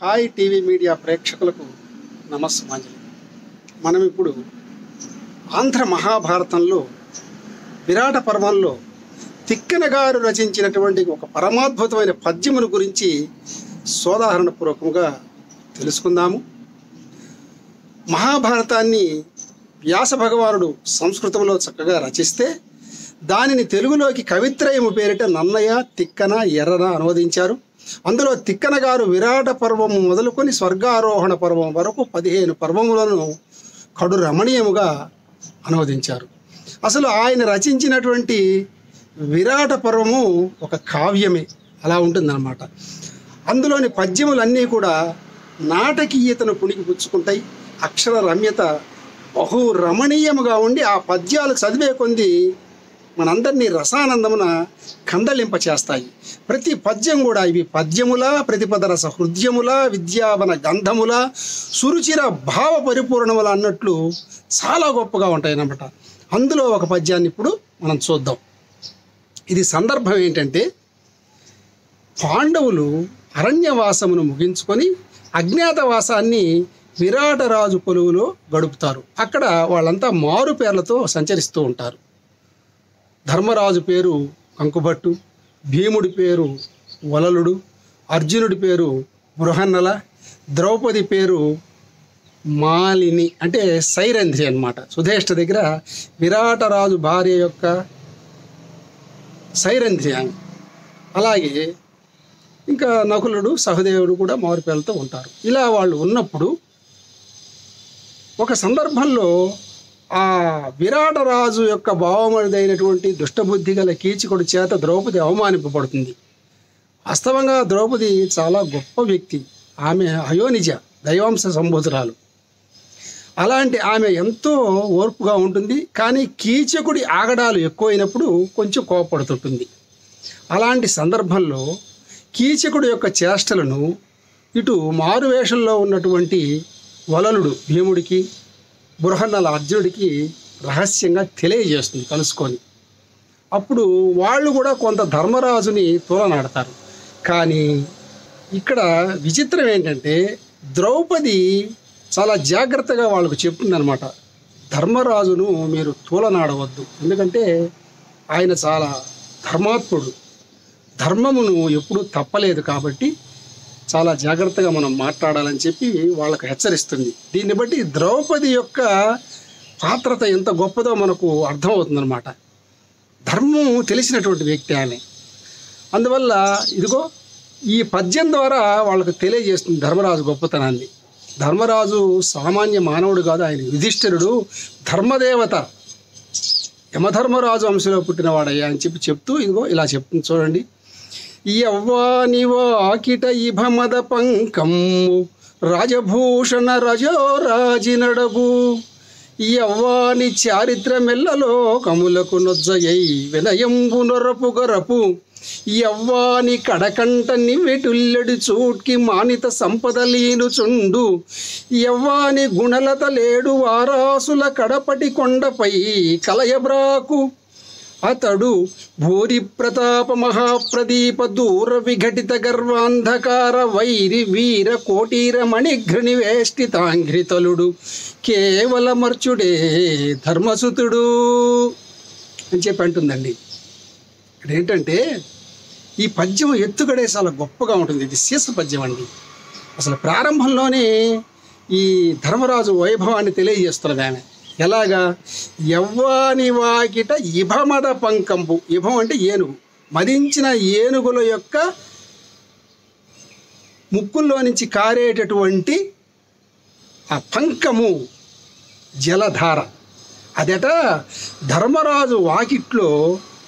Hi TV media ప్రేక్షకులకు నమస్కారం. మనం ఇప్పుడు ఆంధ్ర మహాభారతంలో విరాట పర్వంలో తిక్కన గారు రచించినటువంటి ఒక పరమాద్భుతమైన పద్యమును గురించి సోదాహరణపూర్వకంగా తెలుసుకుందాము. మహాభారతాన్ని వ్యాస భగవానుడు సంస్కృతంలో చక్కగా రచిస్తే దానిని తెలుగులోకి కవిత్రయము పేరిట నన్నయ్య, తిక్కన, ఎర్రన అనువదించారు. అందులో తిక్కన గారు విరాట పర్వము మొదలుకొని స్వర్గారోహణ పర్వం వరకు 15 పర్వములను కడు రమణీయముగా అనువదించారు. అసలు ఆయన రచించినటువంటి విరాట పర్వము ఒక కావ్యమే, అలా ఉంటుందన్నమాట. అందులోని పద్యములన్నీ కూడా నాటకీయతను పుణికిపుచ్చుకుంటాయి. అక్షర రమ్యత బహు రమణీయముగా ఉండి ఆ పద్యాలు చదివే కొంది మనందరినీ రసానందమున కందలింప చేస్తాయి. ప్రతి పద్యం కూడా ఇవి పద్యముల, ప్రతిపదరస హృదయముల, విద్యావన గంధముల, సురుచిర భావ పరిపూర్ణముల అన్నట్లు చాలా గొప్పగా ఉంటాయి అన్నమాట. అందులో ఒక పద్యాన్ని ఇప్పుడు మనం చూద్దాం. ఇది సందర్భం ఏంటంటే, పాండవులు అరణ్యవాసమును ముగించుకొని అజ్ఞాతవాసాన్ని విరాటరాజు కొలువులో గడుపుతారు. అక్కడ వాళ్ళంతా మారు పేర్లతో సంచరిస్తూ ఉంటారు. ధర్మరాజు పేరు కంకుభట్టు, భీముడి పేరు వలలుడు, అర్జునుడి పేరు బృహన్నల, ద్రౌపది పేరు మాలిని అంటే సైరంధ్రి అన్నమాట. సుధేష్ట దగ్గర విరాటరాజు భార్య యొక్క సైరంధ్రి అని. అలాగే ఇంకా నకులుడు, సహదేవుడు కూడా మారుపేర్లతో ఉంటారు. ఇలా వాళ్ళు ఉన్నప్పుడు ఒక సందర్భంలో ఆ విరాటరాజు యొక్క భావమరిదైనటువంటి దుష్టబుద్ధి గల కీచకుడి చేత ద్రౌపది అవమానింపబడుతుంది. వాస్తవంగా ద్రౌపది చాలా గొప్ప వ్యక్తి. ఆమె అయోనిజ, దైవాంశ సంభూతురాలు. అలాంటి ఆమె ఎంతో ఓర్పుగా ఉంటుంది. కానీ కీచకుడి ఆగడాలు ఎక్కువైనప్పుడు కొంచెం కోపపడుతుంటుంది. అలాంటి సందర్భంలో కీచకుడి యొక్క చేష్టలను ఇటు మారువేషంలో ఉన్నటువంటి వలలుడు భీముడికి, బృహన్నల అర్జునుడికి రహస్యంగా తెలియజేస్తుంది కలుసుకొని. అప్పుడు వాళ్ళు కూడా కొంత ధర్మరాజుని తూలనాడతారు. కానీ ఇక్కడ విచిత్రం ఏంటంటే, ద్రౌపది చాలా జాగ్రత్తగా వాళ్ళకు చెప్తుందనమాట, ధర్మరాజును మీరు తూలనాడవద్దు, ఎందుకంటే ఆయన చాలా ధర్మాత్ముడు, ధర్మమును ఎప్పుడూ తప్పలేదు, కాబట్టి చాలా జాగ్రత్తగా మనం మాట్లాడాలని చెప్పి వాళ్ళకు హెచ్చరిస్తుంది. దీన్ని బట్టి ద్రౌపది యొక్క పాత్రత ఎంత గొప్పదో మనకు అర్థమవుతుందన్నమాట. ధర్మం తెలిసినటువంటి వ్యక్తి ఆమె. అందువల్ల ఇదిగో ఈ పద్యం ద్వారా వాళ్ళకు తెలియజేస్తుంది ధర్మరాజు గొప్పతనాన్ని. ధర్మరాజు సామాన్య మానవుడు కాదు, ఆయన యుధిష్ఠిరుడు, ధర్మదేవత, యమధర్మరాజు వంశంలో పుట్టినవాడయ్యా అని చెప్తూ ఇదిగో ఇలా చెప్తుంది చూడండి. యవ్వాని వాకిట ఇభమద పంకము రాజభూషణ రజోరాజినడగు, యవ్వాని చారిత్రమెల్లలో కములకు నొజ్జయై వినయంబు నొరపు గరపు, యవ్వాని కడకంట నివ్వెటుల్లెడు చూట్కి మానిత సంపదలీను చుండు, యవ్వాని గుణలత లేడు వారాసుల కడపటి కొండపై కలయబ్రాకు, అతడు భూరి ప్రతాప మహాప్రదీప దూర విఘటిత గర్వాంధకార వైరి వీర కోటీర మణిఘ్రణి వేష్టితాంఘ్రితలుడు కేవలమర్చుడే ధర్మసుతుడు అని చెప్పి అంటుందండి. ఇక్కడ ఏంటంటే, ఈ పద్యం ఎత్తుగడే చాలా గొప్పగా ఉంటుంది. ఇది శీర్ష పద్యం అండి. అసలు ప్రారంభంలోనే ఈ ధర్మరాజు వైభవాన్ని తెలియజేస్తున్నది ఆమె. ఎలాగా? యవ్వాని వాకిట ఇభమద పంకంబు, ఇభం అంటే ఏనుగు, మదించిన ఏనుగుల యొక్క ముక్కుల్లో నుంచి కారేటటువంటి ఆ పంకము జలధార, అదట ధర్మరాజు వాకిట్లో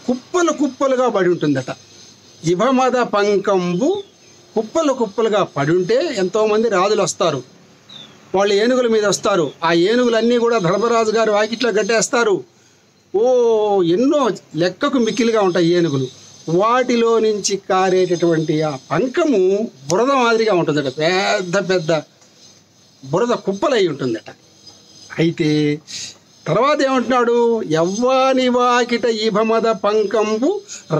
కుప్పలు కుప్పలుగా పడి ఉంటుందట. ఇభమద పంకంబు కుప్పలు కుప్పలుగా పడి ఉంటే ఎంతోమంది రాజులు వస్తారు, వాళ్ళు ఏనుగుల మీద వస్తారు. ఆ ఏనుగులన్నీ కూడా ధర్మరాజు గారు వాకిట్లో గట్టేస్తారు. ఎన్నో లెక్కకు మిక్కిలిగా ఉంటాయి ఏనుగులు. వాటిలో నుంచి కారేటటువంటి ఆ పంకము బురద మాదిరిగా ఉంటుందట, పెద్ద పెద్ద బురద కుప్పలై ఉంటుందట. అయితే తర్వాత ఏమంటున్నాడు? యవ్వాని వాకిట ఇభమద పంకంబు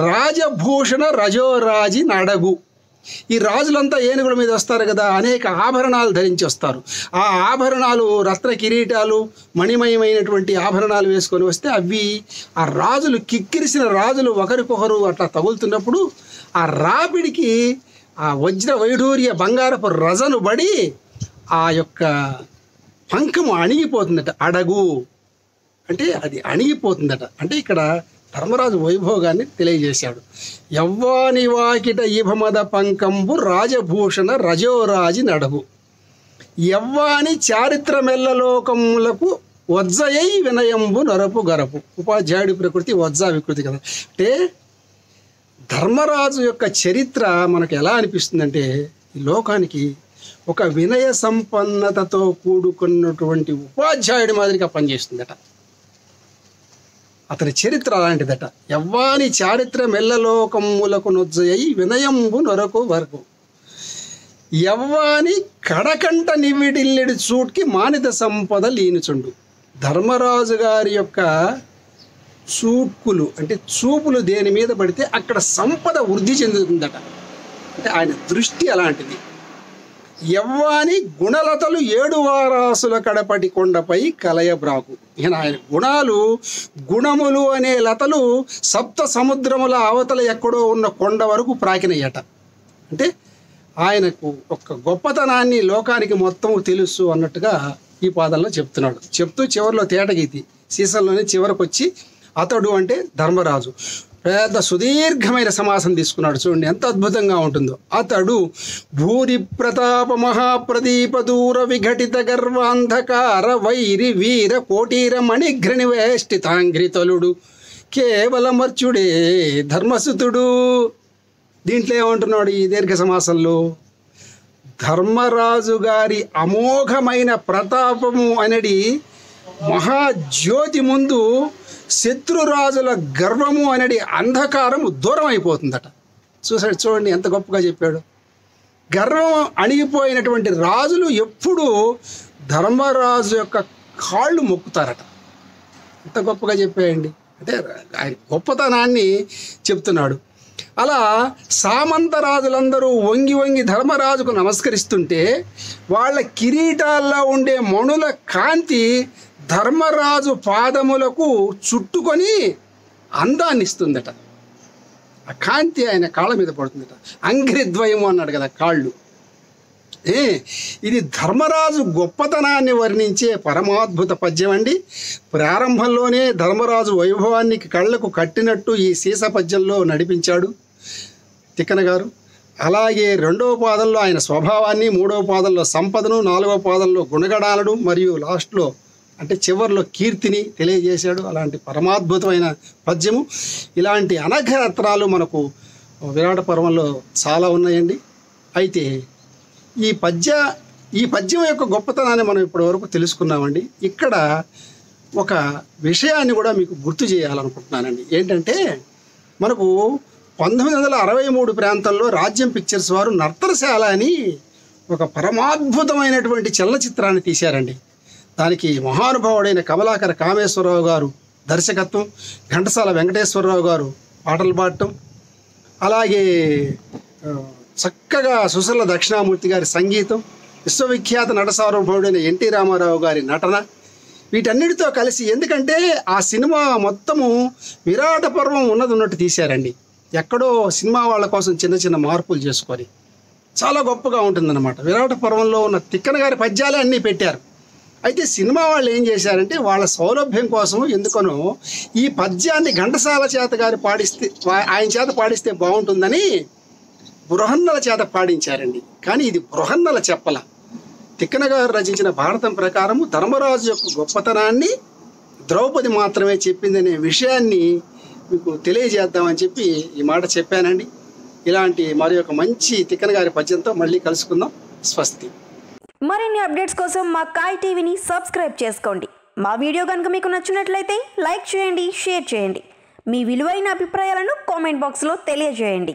రాజభూషణ రజోరాజి నడగు, ఈ రాజులంతా ఏనుగుల మీద వస్తారు కదా, అనేక ఆభరణాలు ధరించి వస్తారు. ఆ ఆభరణాలు రత్న కిరీటాలు మణిమయమైనటువంటి ఆభరణాలు వేసుకొని వస్తే అవి ఆ రాజులు కిక్కిరిసిన రాజులు ఒకరికొకరు అట్లా తగులుతున్నప్పుడు ఆ రాపిడికి ఆ వజ్ర వైఢూర్య బంగారపు రజను బడి ఆ యొక్క పంకము అణిగిపోతుందట. అడగు అంటే అది అణిగిపోతుందట. అంటే ఇక్కడ ధర్మరాజు వైభోగాన్ని తెలియజేశాడు. యవ్వాని వాకిట ఇభమద పంకంబు రాజభూషణ రజోరాజి నడగు, యవ్వాని చారిత్రమెల్లలోకములకు వజ్జయై వినయంబు నరపు గరపు. ఉపాధ్యాయుడి ప్రకృతి వజ్జా వికృతి కదా. అంటే ధర్మరాజు యొక్క చరిత్ర మనకు ఎలా అనిపిస్తుందంటే ఈ లోకానికి ఒక వినయ సంపన్నతతో కూడుకున్నటువంటి ఉపాధ్యాయుడి మాదిరిగా పనిచేస్తుందట. అతని చరిత్ర అలాంటిదట. యవ్వాని చారిత్ర మెల్లలోకములకు నొజ్జయి వినయంబు నొరకు వరకు, యవ్వాని కడకంట నివిడిల్లెడి చూట్కి మానిత సంపద లీనుచుండు. ధర్మరాజు గారి యొక్క చూపులు అంటే చూపులు దేని మీద పడితే అక్కడ సంపద వృద్ధి చెందుతుందట. అంటే ఆయన దృష్టి అలాంటిది. యవ్వాని గుణలతలు 7 వారాసుల కడపటి కొండపై కలయబ్రాకు. ఆయన గుణాలు గుణములు అనే లతలు సప్త సముద్రముల అవతల ఎక్కడో ఉన్న కొండ వరకు ప్రాకినయ్యట. అంటే ఆయనకు ఒక గొప్పతనాన్ని లోకానికి మొత్తం తెలుసు అన్నట్టుగా ఈ పాదంలో చెప్తున్నాడు. చెప్తూ చివరిలో తేటగీతి సీసంలోనే చివరికి వచ్చి అతడు అంటే ధర్మరాజు పెద్ద సుదీర్ఘమైన సమాసం తీసుకున్నాడు. చూడండి ఎంత అద్భుతంగా ఉంటుందో. అతడు భూరి ప్రతాప మహాప్రదీప దూర విఘటిత గర్వాంధకార వైరి వీర కోటీర మణిఘ్రణి వేష్టితాంగ్రితలుడు కేవలమర్చుడే ధర్మసుతుడు. దీంట్లో ఏమంటున్నాడు ఈ దీర్ఘ సమాసంలో? ధర్మరాజు గారి అమోఘమైన ప్రతాపము అనేది మహాజ్యోతి ముందు శత్రురాజుల గర్వము అనేది అంధకారము దూరం అయిపోతుందట. చూడండి ఎంత గొప్పగా చెప్పాడు. గర్వం అణిగిపోయినటువంటి రాజులు ఎప్పుడూ ధర్మరాజు యొక్క కాళ్ళు మొక్కుతారట. ఎంత గొప్పగా చెప్పాయండి. అంటే ఆయన గొప్పతనాన్ని చెప్తున్నాడు. అలా సామంత రాజులందరూ వంగి వంగి ధర్మరాజుకు నమస్కరిస్తుంటే వాళ్ళ కిరీటాల్లో ఉండే మణుల కాంతి ధర్మరాజు పాదములకు చుట్టుకొని అందాన్ని ఇస్తుందట. ఆ కాంతి ఆయన కాళ్ళ మీద పడుతుందట. అంఘ్రిద్వయము అన్నాడు కదా కాళ్ళు. ఇది ధర్మరాజు గొప్పతనాన్ని వర్ణించే పరమాద్భుత పద్యం అండి. ప్రారంభంలోనే ధర్మరాజు వైభవాన్ని కళ్ళకు కట్టినట్టు ఈ సీస పద్యంలో నడిపించాడు తిక్కన గారు. అలాగే 2వ పాదంలో ఆయన స్వభావాన్ని, 3వ పాదంలో సంపదను, 4వ పాదంలో గుణగణాలను మరియు లాస్ట్లో అంటే చివరిలో కీర్తిని తెలియజేశాడు. అలాంటి పరమాద్భుతమైన పద్యము. ఇలాంటి అనఘరత్నాలు మనకు విరాట పర్వంలో చాలా ఉన్నాయండి. అయితే ఈ పద్యం యొక్క గొప్పతనాన్ని మనం ఇప్పటివరకు తెలుసుకున్నామండి. ఇక్కడ ఒక విషయాన్ని కూడా మీకు గుర్తు చేయాలనుకుంటున్నానండి. ఏంటంటే మనకు 1963 ప్రాంతంలో రాజ్యం పిక్చర్స్ వారు నర్తనశాల అని ఒక పరమాద్భుతమైనటువంటి చలనచిత్రాన్ని తీశారండి. దానికి మహానుభావుడైన కమలాకర కామేశ్వరరావు గారు దర్శకత్వం, ఘంటసాల వెంకటేశ్వరరావు గారు పాటలు పాడటం, అలాగే చక్కగా సుశల దక్షిణామూర్తి గారి సంగీతం, విశ్వవిఖ్యాత నట సార్వభౌముడైన ఎన్టీ రామారావు గారి నటన, వీటన్నిటితో కలిసి, ఎందుకంటే ఆ సినిమా మొత్తము విరాట పర్వం ఉన్నట్టు తీశారండి. ఎక్కడో సినిమా వాళ్ళ కోసం చిన్న చిన్న మార్పులు చేసుకొని చాలా గొప్పగా ఉంటుందన్నమాట. విరాట పర్వంలో ఉన్న తిక్కన గారి పద్యాలే అన్నీ పెట్టారు. అయితే సినిమా వాళ్ళు ఏం చేశారంటే వాళ్ళ సౌలభ్యం కోసం ఎందుకనో ఈ పద్యాన్ని ఘంటసాల చేత గారి ఆయన చేత పాడిస్తే బాగుంటుందని బృహన్నల చేత పాడించారండి. కానీ ఇది బృహన్నల చెప్పల. తిక్కన గారు రచించిన భారతం ప్రకారము ధర్మరాజు యొక్క గొప్పతనాన్ని ద్రౌపది మాత్రమే చెప్పిందనే విషయాన్ని మీకు తెలియజేద్దామని చెప్పి ఈ మాట చెప్పానండి. ఇలాంటి మరి ఒక మంచి తిక్కన గారి పద్యంతో మళ్ళీ కలుసుకుందాం. స్వస్తి. మరిన్ని అప్డేట్స్ కోసం మా కాయ్ టీవీని సబ్స్క్రైబ్ చేసుకోండి. మా వీడియో కనుక మీకు నచ్చినట్లయితే లైక్ చేయండి, షేర్ చేయండి. మీ విలువైన అభిప్రాయాలను కామెంట్ బాక్స్లో తెలియజేయండి.